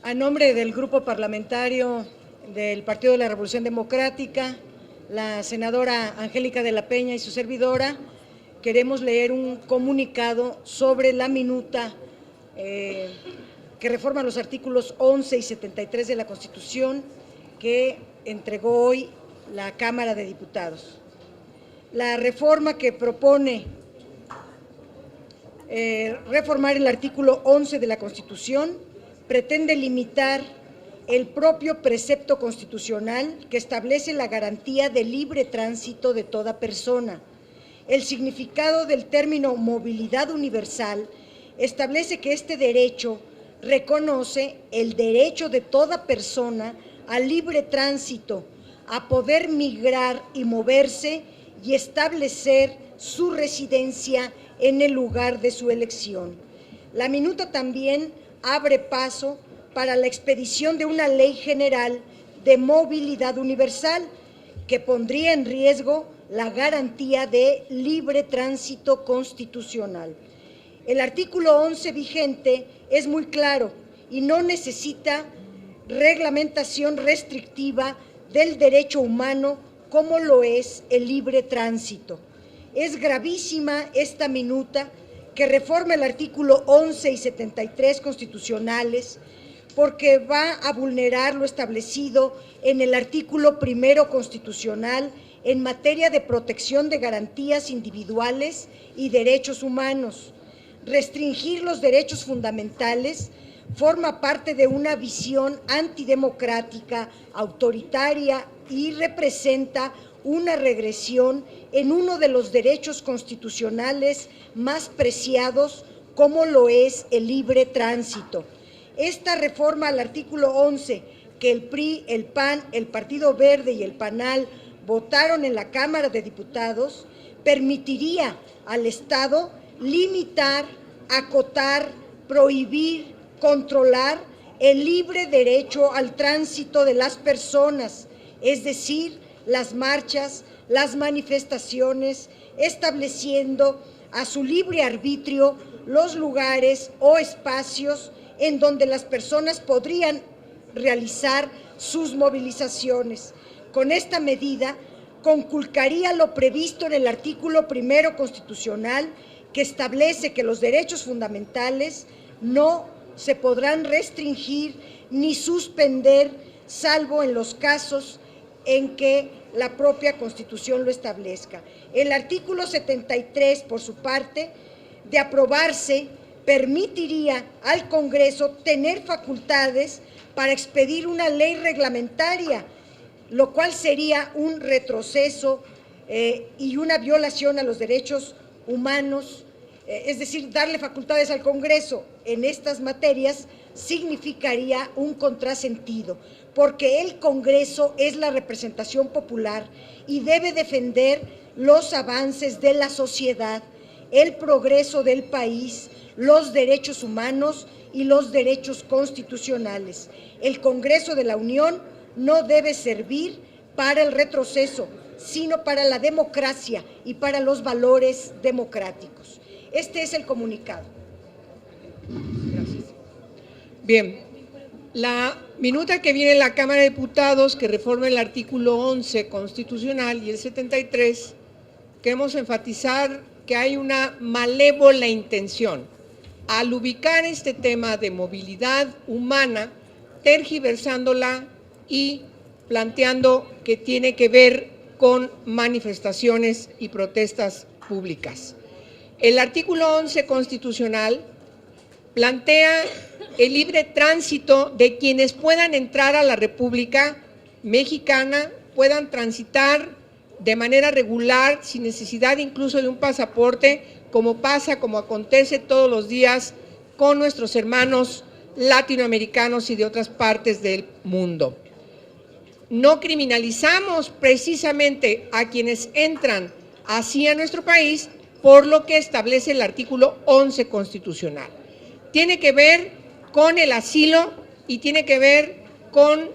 A nombre del Grupo Parlamentario del Partido de la Revolución Democrática, la senadora Angélica de la Peña y su servidora, queremos leer un comunicado sobre la minuta que reforma los artículos 11 y 73 de la Constitución que entregó hoy la Cámara de Diputados. La reforma que propone reformar el artículo 11 de la Constitución pretende limitar el propio precepto constitucional que establece la garantía de libre tránsito de toda persona. El significado del término movilidad universal establece que este derecho reconoce el derecho de toda persona al libre tránsito, a poder migrar y moverse y establecer su residencia en el lugar de su elección. La minuta también abre paso para la expedición de una ley general de movilidad universal que pondría en riesgo la garantía de libre tránsito constitucional. El artículo 11 vigente es muy claro y no necesita reglamentación restrictiva del derecho humano como lo es el libre tránsito. Es gravísima esta minuta que reforma el artículo 11 y 73 constitucionales porque va a vulnerar lo establecido en el artículo 1 constitucional en materia de protección de garantías individuales y derechos humanos. Restringir los derechos fundamentales forma parte de una visión antidemocrática, autoritaria y representa una regresión en uno de los derechos constitucionales más preciados, como lo es el libre tránsito. Esta reforma al artículo 11, que el PRI, el PAN, el Partido Verde y el PANAL votaron en la Cámara de Diputados, permitiría al Estado limitar, acotar, prohibir, controlar el libre derecho al tránsito de las personas, es decir, las marchas, las manifestaciones, estableciendo a su libre arbitrio los lugares o espacios en donde las personas podrían realizar sus movilizaciones. Con esta medida conculcaría lo previsto en el artículo 1 constitucional que establece que los derechos fundamentales no se podrán restringir ni suspender, salvo en los casos en que la propia Constitución lo establezca. El artículo 73, por su parte, de aprobarse, permitiría al Congreso tener facultades para expedir una ley reglamentaria, lo cual sería un retroceso y una violación a los derechos humanos, es decir, darle facultades al Congreso en estas materias significaría un contrasentido, porque el Congreso es la representación popular y debe defender los avances de la sociedad, el progreso del país, los derechos humanos y los derechos constitucionales. El Congreso de la Unión no debe servir para el retroceso, sino para la democracia y para los valores democráticos. Este es el comunicado. Gracias. Bien, la minuta que viene en la Cámara de Diputados, que reforma el artículo 11 constitucional y el 73, queremos enfatizar que hay una malévola intención al ubicar este tema de movilidad humana, tergiversándola y planteando que tiene que ver con manifestaciones y protestas públicas. El artículo 11 constitucional plantea el libre tránsito de quienes puedan entrar a la República Mexicana, puedan transitar de manera regular, sin necesidad incluso de un pasaporte, como pasa, como acontece todos los días con nuestros hermanos latinoamericanos y de otras partes del mundo. No criminalizamos precisamente a quienes entran así a nuestro país, por lo que establece el artículo 11 constitucional. Tiene que ver con el asilo y tiene que ver con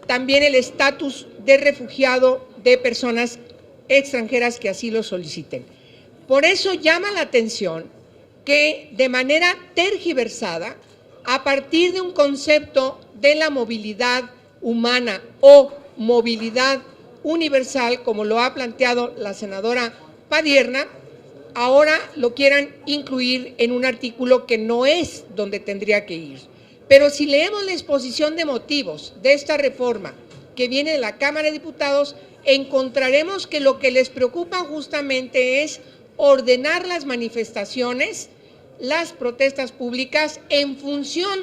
también el estatus de refugiado de personas extranjeras que así lo soliciten. Por eso llama la atención que de manera tergiversada, a partir de un concepto de la movilidad humana o movilidad universal, como lo ha planteado la senadora Padierna, ahora lo quieran incluir en un artículo que no es donde tendría que ir. Pero si leemos la exposición de motivos de esta reforma que viene de la Cámara de Diputados, encontraremos que lo que les preocupa justamente es ordenar las manifestaciones, las protestas públicas en función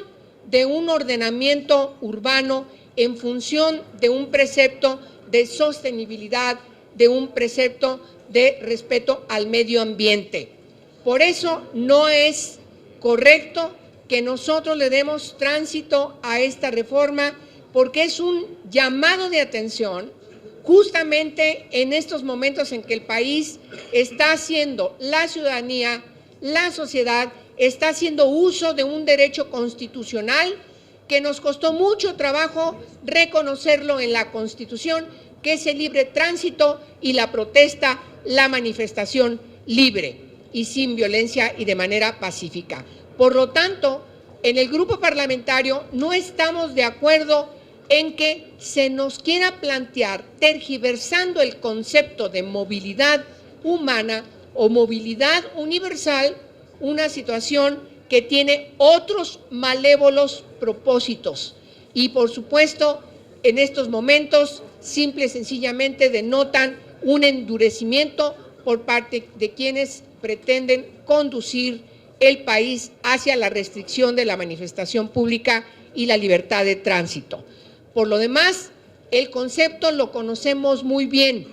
de un ordenamiento urbano, en función de un precepto de sostenibilidad, de un precepto de respeto al medio ambiente. Por eso no es correcto que nosotros le demos tránsito a esta reforma, porque es un llamado de atención justamente en estos momentos en que el país está haciendo, la ciudadanía, la sociedad, está haciendo uso de un derecho constitucional que nos costó mucho trabajo reconocerlo en la Constitución, que es el libre tránsito y la protesta, la manifestación libre y sin violencia y de manera pacífica. Por lo tanto, en el grupo parlamentario no estamos de acuerdo en que se nos quiera plantear, tergiversando el concepto de movilidad humana o movilidad universal, una situación que tiene otros malévolos propósitos. Y por supuesto, en estos momentos, simple y sencillamente denotan un endurecimiento por parte de quienes pretenden conducir el país hacia la restricción de la manifestación pública y la libertad de tránsito. Por lo demás, el concepto lo conocemos muy bien.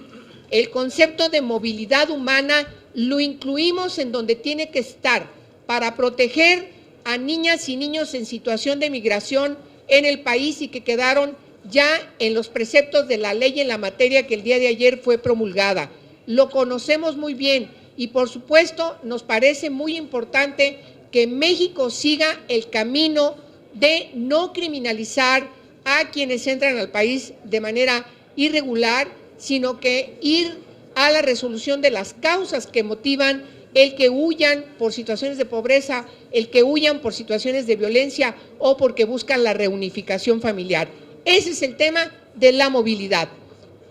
El concepto de movilidad humana lo incluimos en donde tiene que estar para proteger a niñas y niños en situación de migración en el país y que quedaron ya en los preceptos de la ley en la materia que el día de ayer fue promulgada. Lo conocemos muy bien y, por supuesto, nos parece muy importante que México siga el camino de no criminalizar a quienes entran al país de manera irregular, sino que ir a la resolución de las causas que motivan el que huyan por situaciones de pobreza, el que huyan por situaciones de violencia o porque buscan la reunificación familiar. Ese es el tema de la movilidad.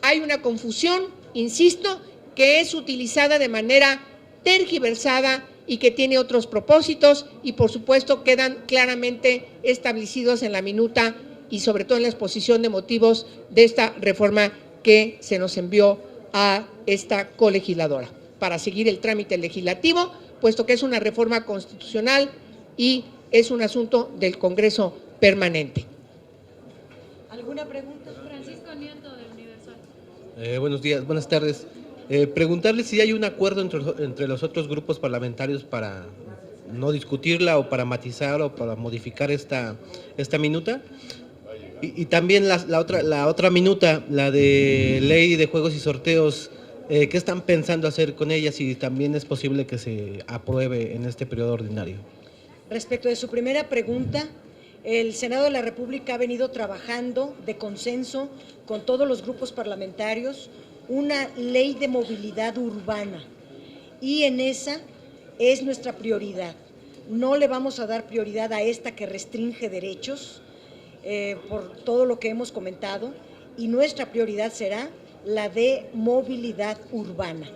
Hay una confusión, insisto, que es utilizada de manera tergiversada y que tiene otros propósitos y, por supuesto, quedan claramente establecidos en la minuta y sobre todo en la exposición de motivos de esta reforma que se nos envió a esta colegisladora para seguir el trámite legislativo, puesto que es una reforma constitucional y es un asunto del Congreso permanente. ¿Alguna pregunta? Francisco Nieto, del Universal. Buenos días, buenas tardes. Preguntarle si hay un acuerdo entre los otros grupos parlamentarios para no discutirla o para matizar o para modificar esta minuta. Y también la otra minuta, la de ley de juegos y sorteos, ¿qué están pensando hacer con ella si también es posible que se apruebe en este periodo ordinario? Respecto de su primera pregunta, el Senado de la República ha venido trabajando de consenso con todos los grupos parlamentarios una ley de movilidad urbana y en esa es nuestra prioridad. No le vamos a dar prioridad a esta que restringe derechos por todo lo que hemos comentado y nuestra prioridad será la de movilidad urbana.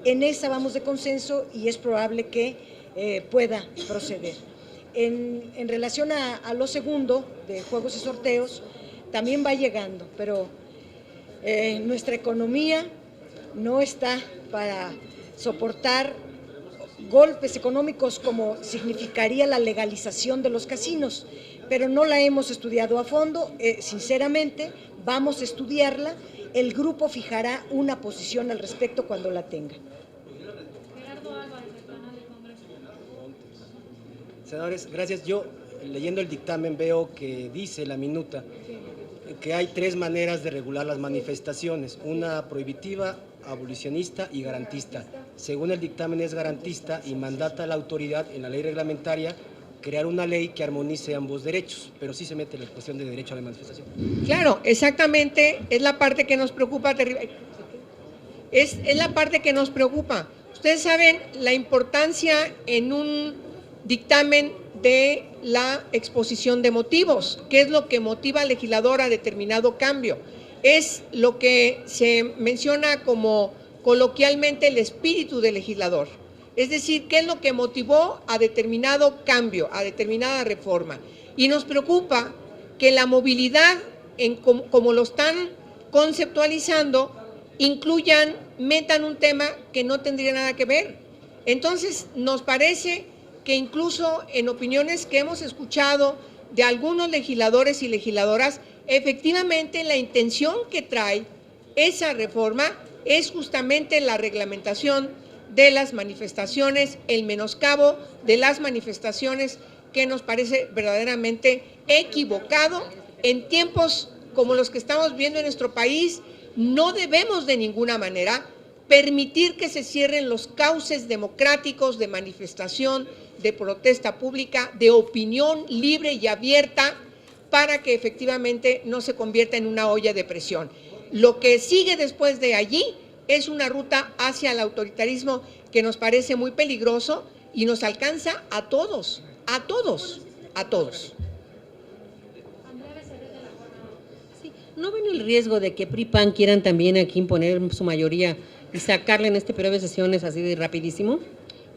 En esa vamos de consenso y es probable que pueda proceder. En relación a lo segundo, de juegos y sorteos, también va llegando, pero nuestra economía no está para soportar golpes económicos como significaría la legalización de los casinos, pero no la hemos estudiado a fondo, sinceramente, vamos a estudiarla, el grupo fijará una posición al respecto cuando la tenga. Gerardo Álvarez, del canal del Congreso. Senadores, gracias. Yo, leyendo el dictamen, veo que dice la minuta que hay 3 maneras de regular las manifestaciones, una prohibitiva, abolicionista y garantista. Según el dictamen es garantista y mandata a la autoridad en la ley reglamentaria crear una ley que armonice ambos derechos, pero sí se mete la cuestión de derecho a la manifestación. Claro, exactamente, es la parte que nos preocupa, es la parte que nos preocupa. Ustedes saben la importancia en un dictamen de la exposición de motivos. ¿Qué es lo que motiva al legislador a determinado cambio? Es lo que se menciona como coloquialmente el espíritu del legislador. Es decir, ¿qué es lo que motivó a determinado cambio, a determinada reforma? Y nos preocupa que la movilidad, como lo están conceptualizando, metan un tema que no tendría nada que ver. Entonces, nos parece que incluso en opiniones que hemos escuchado de algunos legisladores y legisladoras, efectivamente la intención que trae esa reforma es justamente la reglamentación de las manifestaciones, el menoscabo de las manifestaciones, que nos parece verdaderamente equivocado. En tiempos como los que estamos viendo en nuestro país, no debemos de ninguna manera permitir que se cierren los cauces democráticos de manifestación, de protesta pública, de opinión libre y abierta, para que efectivamente no se convierta en una olla de presión. Lo que sigue después de allí es una ruta hacia el autoritarismo que nos parece muy peligroso y nos alcanza a todos, a todos, a todos. Sí, ¿no ven el riesgo de que PRI-PAN quieran también aquí imponer su mayoría y sacarle en este periodo de sesiones así de rapidísimo?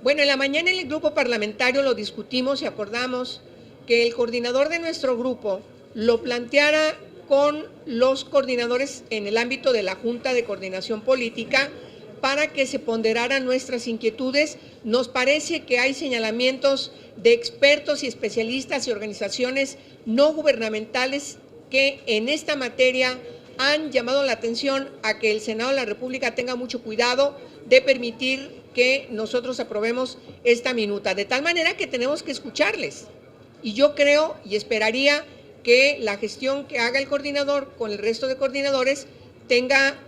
Bueno, en la mañana en el grupo parlamentario lo discutimos y acordamos que el coordinador de nuestro grupo lo planteara con los coordinadores en el ámbito de la Junta de Coordinación Política para que se ponderaran nuestras inquietudes. Nos parece que hay señalamientos de expertos y especialistas y organizaciones no gubernamentales que en esta materia han llamado la atención a que el Senado de la República tenga mucho cuidado de permitir que nosotros aprobemos esta minuta, de tal manera que tenemos que escucharles. Y yo creo y esperaría que la gestión que haga el coordinador con el resto de coordinadores tenga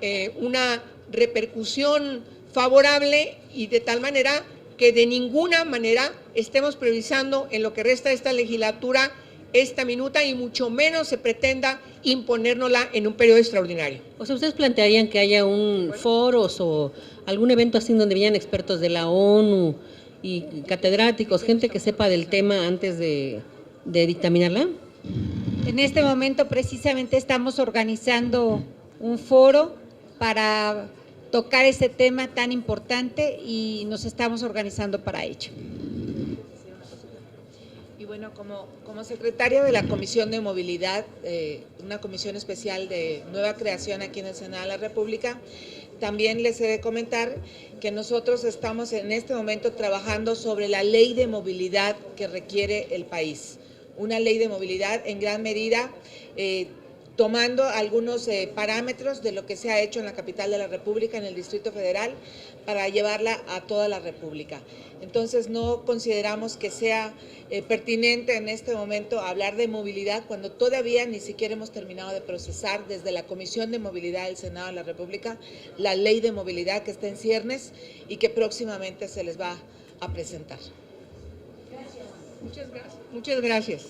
una repercusión favorable y de tal manera que de ninguna manera estemos priorizando en lo que resta de esta legislatura esta minuta y mucho menos se pretenda imponérnosla en un periodo extraordinario. O sea, ¿ustedes plantearían que haya un foros o algún evento así donde vayan expertos de la ONU y catedráticos, gente que sepa del tema antes de dictaminarla? En este momento precisamente estamos organizando un foro para tocar ese tema tan importante y nos estamos organizando para ello. Y bueno, como secretaria de la Comisión de Movilidad, una comisión especial de nueva creación aquí en el Senado de la República, también les he de comentar que nosotros estamos en este momento trabajando sobre la ley de movilidad que requiere el país. Una ley de movilidad en gran medida tomando algunos parámetros de lo que se ha hecho en la capital de la República, en el Distrito Federal, para llevarla a toda la República. Entonces no consideramos que sea pertinente en este momento hablar de movilidad cuando todavía ni siquiera hemos terminado de procesar desde la Comisión de Movilidad del Senado de la República la ley de movilidad que está en ciernes y que próximamente se les va a presentar. Muchas gracias.